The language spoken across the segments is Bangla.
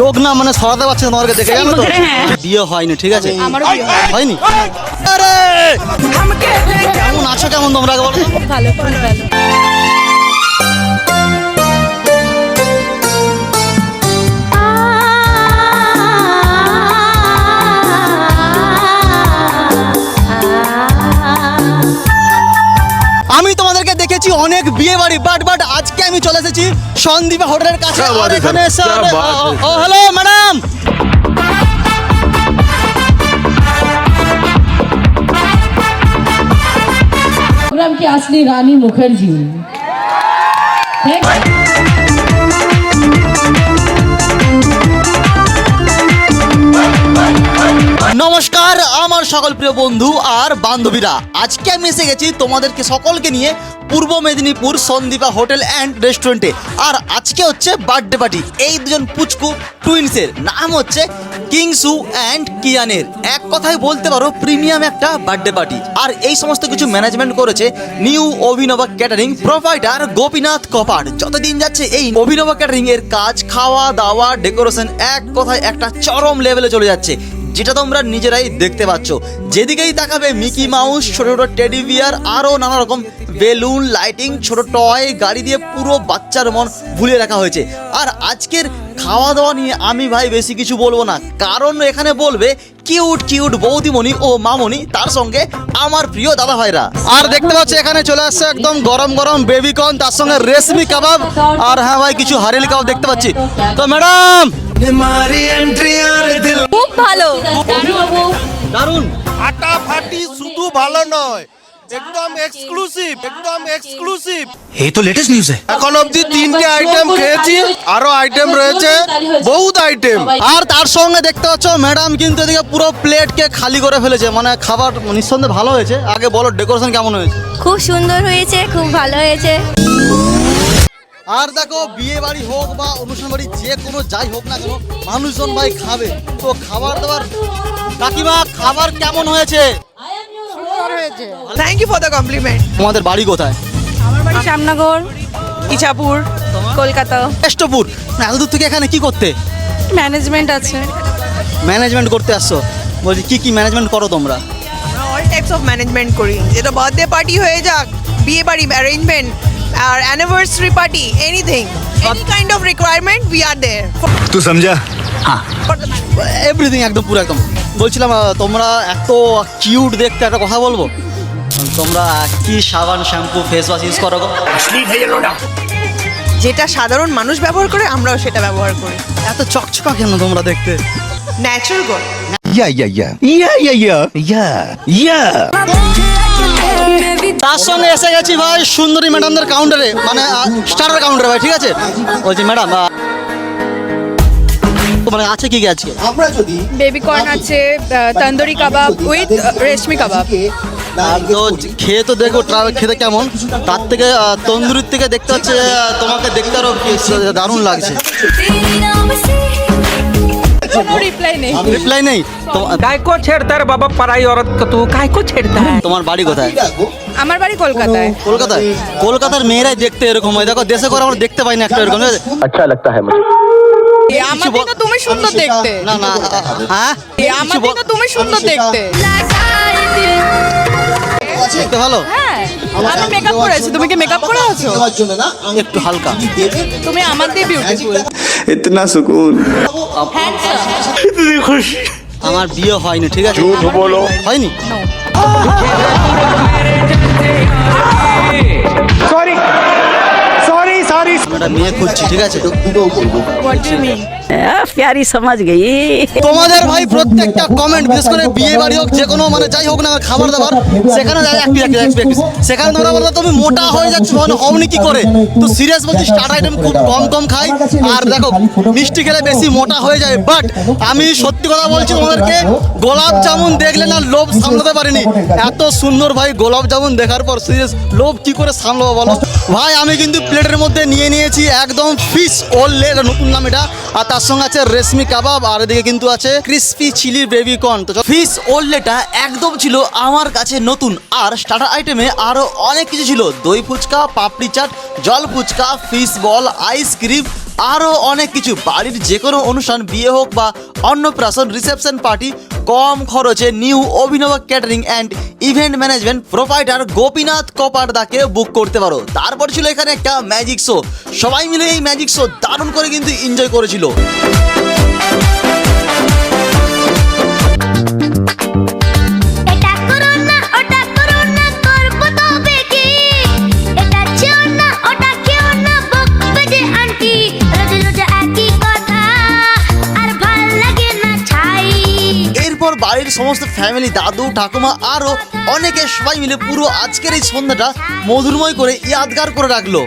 চোখ না মানে সরাতে পারছে না তোমাকে দেখে, জানো তো বিয়ে হয়নি, ঠিক আছে হয়নি। আরে কেমন আছো, কেমন তোমরা আগে বলো? ভালো ভালো। আমি তোমাদেরকে দেখেছি অনেক বিয়ে বাড়ি, বাট আজকে আমি চলে এসেছি সন্দীপা হোটেলের কাছে। আর এখানে এসে ও হ্যালো ম্যাডাম, प्रोग्राम की असली रानी मुखर्जी। নমস্কার আমার সকল প্রিয় বন্ধু আর বান্ধবীরা, আজকে আমি এসে গেছি তোমাদেরকে সকলকে নিয়ে পূর্ব মেদিনীপুর সন্দীপা হোটেল অ্যান্ড রেস্টুরেন্টে। আর আজকে হচ্ছে বার্থডে পার্টি এই দুজন পুচকু টুইন্সের, নাম হচ্ছে কিংসু অ্যান্ড কিয়ানের। এক কথায় বলতে পারো প্রিমিয়াম একটা বার্থডে পার্টি। আর এই সমস্ত কিছু ম্যানেজমেন্ট করেছে new Abhinaba catering provider Gopinath Kapar. যতদিন যাচ্ছে এই অভিনবা ক্যাটারিং এর কাজ, খাওয়া দাওয়া, ডেকোরেশন এক কথায় একটা চরম লেভেলে চলে যাচ্ছে, যেটা তোমরা নিজেরাই দেখতে পাচ্ছ। যেদিকেই তাকাবে মিকি মাউস, ছোট ছোট টেডি বিয়ার, আরও নানা রকম বেলুন, লাইটিং, ছোট টয় গাড়ি দিয়ে পুরো বাচ্চার মন ভুলিয়ে রাখা হয়েছে। আর আজকের খাওয়া দাওয়া নিয়ে আমি ভাই বেশি কিছু বলবো না, কারণ এখানে বলবে কিউট কিউট বৌদিমণি ও মামনি, তার সঙ্গে আমার প্রিয় দাদা ভাইরা। আর দেখতে পাচ্ছি এখানে চলে আসছে একদম গরম গরম বেবিকর্ন, তার সঙ্গে রেশমি কাবাব, আর হ্যাঁ ভাই কিছু হারেলি কাবাব দেখতে পাচ্ছি। তো ম্যাডাম খুব ভালো, দারুন। ফাটাফাটি শুধু ভালো নয়, একদম এক্সক্লুসিভ। ये तो लेटेस्ट न्यूज़ है। এখন অবধি 3টে আইটেম খেয়েছি, আরো আইটেম রয়েছে, বহুত আইটেম। আর তার সঙ্গে দেখতে পাচ্ছ ম্যাডাম কিন্তু এদিকে পুরো প্লেটকে খালি করে ফেলেছে, মানে খাবার নিঃসন্দেহে ভালো হয়েছে। আগে বলো ডেকোরেশন কেমন হয়েছে? খুব সুন্দর হয়েছে, খুব ভালো হয়েছে। আর দেখো বিয়ে বাড়ি হোক বা অনুষ্ঠান বাড়ি যে কোনো যাই হোক না কেন, মানুষজন ভাই খাবে, তো খাবার দাবার। কাকিমা খাবার কেমন হয়েছে? Thank you for the compliment. তোমাদের বাড়ি কোথায়? আমার বাড়ি শ্যামনগর, ইছাপুর, কলকাতা। কেষ্টপুর। এত দূর থেকে এখানে কি করতে? ম্যানেজমেন্ট আছে। ম্যানেজমেন্ট করতে আসছো? বলছি কি কি ম্যানেজমেন্ট করো তোমরা? আমরা অল টাইপস অফ ম্যানেজমেন্ট করি, যেটা বার্থডে পার্টি হয়ে যাক, বিয়ে বাড়ি অ্যারেঞ্জমেন্ট আর anniversary party, anything, any kind of requirement we are there तू समझा? हाँ। For the management. এভরিথিং একদম পুরো একদম। বলছিলাম তোমরা এত কিউট দেখতে, একটা কথা বলবো, তোমরা কি সাবান শ্যাম্পু ফেস ওয়াশ ইউজ করো গো? যেটা সাধারণ মানুষ ব্যবহার করে আমরাও সেটা ব্যবহার করি। এত চকচকা কেন তোমরা দেখতে? Natural gold. या তার সঙ্গে এসে গেছি ভাই সুন্দরী ম্যাডামদের কাউন্টারে, মানে স্টার্টার কাউন্টারে ভাই, ঠিক আছে? বলছি ম্যাডাম মানে আছে কি কি আজকে? বেবি কর্ন আছে, তন্দুরি কাবাব উইথ রেশমি কাবাব। তো খেয়ে তো দেখো খেতে কেমন, তার থেকে তন্দুরির থেকে দেখতে হচ্ছে তোমাকে দেখতে আরো দারুণ লাগছে। রিপ্লাই নেই। काय को छेड़ता है बाबा पराई औरत को, तू काय को छेड़ता है? তোমার বাড়ি কোথায়? আমার বাড়ি কলকাতায়। কলকাতায়? কলকাতার মেয়েরাই দেখতে এরকম হয়, দেখো দেশে করে আমরা দেখতে পাই না একটা এরকম। अच्छा लगता है मुझे। আমার থেকে তুমি সুন্দর দেখতে। না না হ্যাঁ আমার থেকে তুমি সুন্দর দেখতে। দেখতে ভালো, হ্যাঁ, আমি মেকআপ করেছি, তুমি কি মেকআপ করে আছো? একটু হালকা। তুমি আমার দিয়ে বিউটিফুল। इतना सुकून। আমার বিয়ে হয়নি, ঠিক আছে? হয়নি। আমি একটা মেয়ে খুঁজছি, ঠিক আছে? What do you mean? प्यारी समझ गई। তোমাদের ভাই প্রত্যেকটা কমেন্ট, বিশেষ করে বিয়ে বাড়ি হোক যে কোনো মানে যাই হোক না খাবার দাবার, সেখানে সেখানে তোমরা বলো তুমি মোটা হয়ে যাচ্ছ, মানে হওনি কি করে? তো সিরিয়াস বলছি, স্টার্ট আইটেম খুব কম কম খাই, আর দেখো মিষ্টি খেলে বেশি মোটা হয়ে যায়। বাট আমি সত্যি কথা বলছি তোমাদেরকে, গোলাপ জামুন দেখলে না লোভ সামলাতে পারিনি। এত সুন্দর ভাই গোলাপ জামুন দেখার পর সিরিয়াস লোভ কি করে সামলাবো বলো ভাই? আমি কিন্তু প্লেটের মধ্যে নিয়ে নিয়েছি একদম ফিশ ওল্লে, নতুন নাম এটা। আর তার সঙ্গে আছে রেশমি কাবাব, আর এদিকে কিন্তু আছে ক্রিসপি চিলি বেবি কর্ন। তো ফিশ ওল্লেটা একদম ছিল আমার কাছে নতুন। আর স্টার্টার আইটেমে আরো অনেক কিছু ছিল, দই ফুচকা, পাপড়ি চাট, জল ফুচকা, ফিশ বল, আইসক্রিম, আরও অনেক কিছু। বাড়ির যে কোনো অনুষ্ঠান, বিয়ে হোক বা অন্নপ্রাশন, রিসেপশন পার্টি, কম খরচে new Abhinav catering and event management provider Gopinath কপারদাকে বুক করতে পারো। তারপর ছিল এখানে একটা ম্যাজিক শো, সবাই মিলে এই ম্যাজিক শো দারুণ করে কিন্তু এনজয় করেছিল। এটা করো না, ওটা করো না, করবো তবে কি? এটা চেও না, ওটা কেউ না, বকবে যে আন্টি। রোজ রোজ একই কথা, আর ভাল লাগে না ছাই। এরপর বাড়ির সমস্ত ফ্যামিলি, দাদু ঠাকুমা আরও অনেকে সবাই মিলে পুরো আজকের এই সন্ধ্যাটা মধুরময় করে ইয়াদগার করে রাখলো।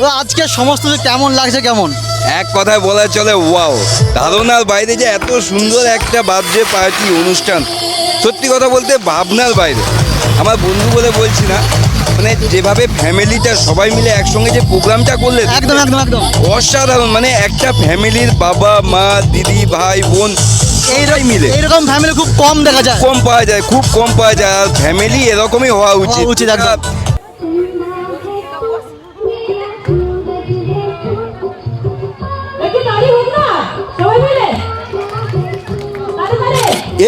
তো আজকে সমস্ত যে কেমন লাগছে, কেমন? এক কথায় বলা চলে ওয়াও। ধারণার বাইরে যে এত সুন্দর একটা বার্থডে পার্টি অনুষ্ঠান, সত্যি কথা বলতে ভাবনার বাইরে। আমার বন্ধু বলে বলছি না, মানে যেভাবে ফ্যামিলিটা সবাই মিলে একসঙ্গে যে প্রোগ্রামটা করলে, একদম একদম একদম অসাধারণ। মানে একটা ফ্যামিলির বাবা মা দিদি ভাই বোন এইরাই মিলে, এইরকম ফ্যামিলি খুব কম দেখা যায়, কম পাওয়া যায়, খুব কম পাওয়া যায়। আর ফ্যামিলি এরকমই হওয়া উচিত। একদম।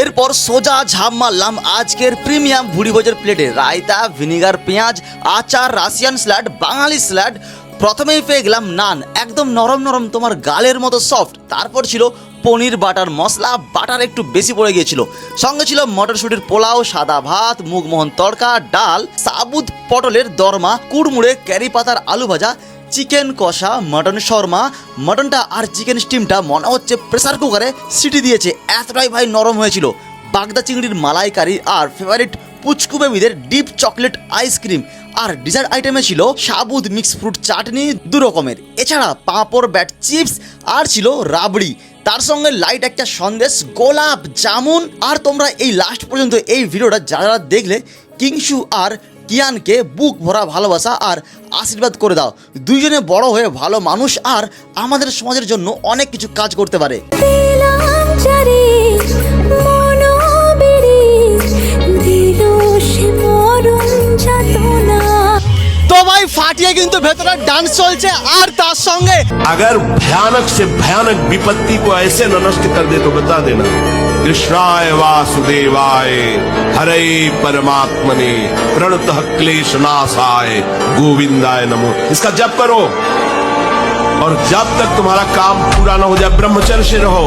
এরপর সোজা ঝাঁপ মারলাম আজকের প্রিমিয়াম ভুড়িভোজের প্লেটে। রায়তা, ভিনিগার, পেঁয়াজ, আচার, রাশিয়ান স্যালাড, বাঙালি স্যালাড। প্রথমেই পেয়ে গেলাম নান, একদম নরম নরম, তোমার গালের মতো সফট। তারপর ছিল পনির বাটার মশলা, বাটার একটু বেশি পড়ে গিয়েছিল। সঙ্গে ছিল মটরশুঁটির পোলাও, সাদা ভাত, মুগমোহন তড়কা, ডাল, সাবুত পটলের দরমা, কুড়মুড়ে, ক্যারি পাতার আলু ভাজা, চিকেন কষা, মটন শর্মা। মটনটা আর চিকেন স্টিমটা মনে হচ্ছে প্রেসার কুকারে সিটি দিয়েছে, এতটাই ভাই নরম হয়েছিল। বাগদা চিংড়ির মালাইকারি আর ফেভারিট পুচকু বেবিদের ডিপ চকলেট আইসক্রিম। আর ডিজার্ট আইটেমে ছিল সাবুত মিক্স ফ্রুট চাটনি 2 রকমের, এছাড়া পাঁপড়, ব্যাট চিপস আর ছিল রাবড়ি। তার সঙ্গে লাইট একটা সন্দেশ, গোলাপ জামুন। আর তোমরা এই লাস্ট পর্যন্ত এই ভিডিওটা যারা দেখলে, কিংশু আর কিয়ানকে বুক ভরা ভালোবাসা আর আশীর্বাদ করে দাও। দুইজনে বড় হয়ে ভালো মানুষ আর আমাদের সমাজের জন্য অনেক কিছু কাজ করতে পারে। তো ভাই ফাটিয়ে কিন্তু ভেতরে ডান্স চলছে। আর তার সঙ্গে अगर भयानक से भयानक विपत्ति को ऐसे नष्ट कर दे तो बता देना। कृष्णाय वासुदेवाय हरे परमात्मने प्रणतः क्लेश नाशाय गोविंदाय नमो। इसका जप करो और जब तक तुम्हारा काम पूरा न हो जाए ब्रह्मचर्य से रहो।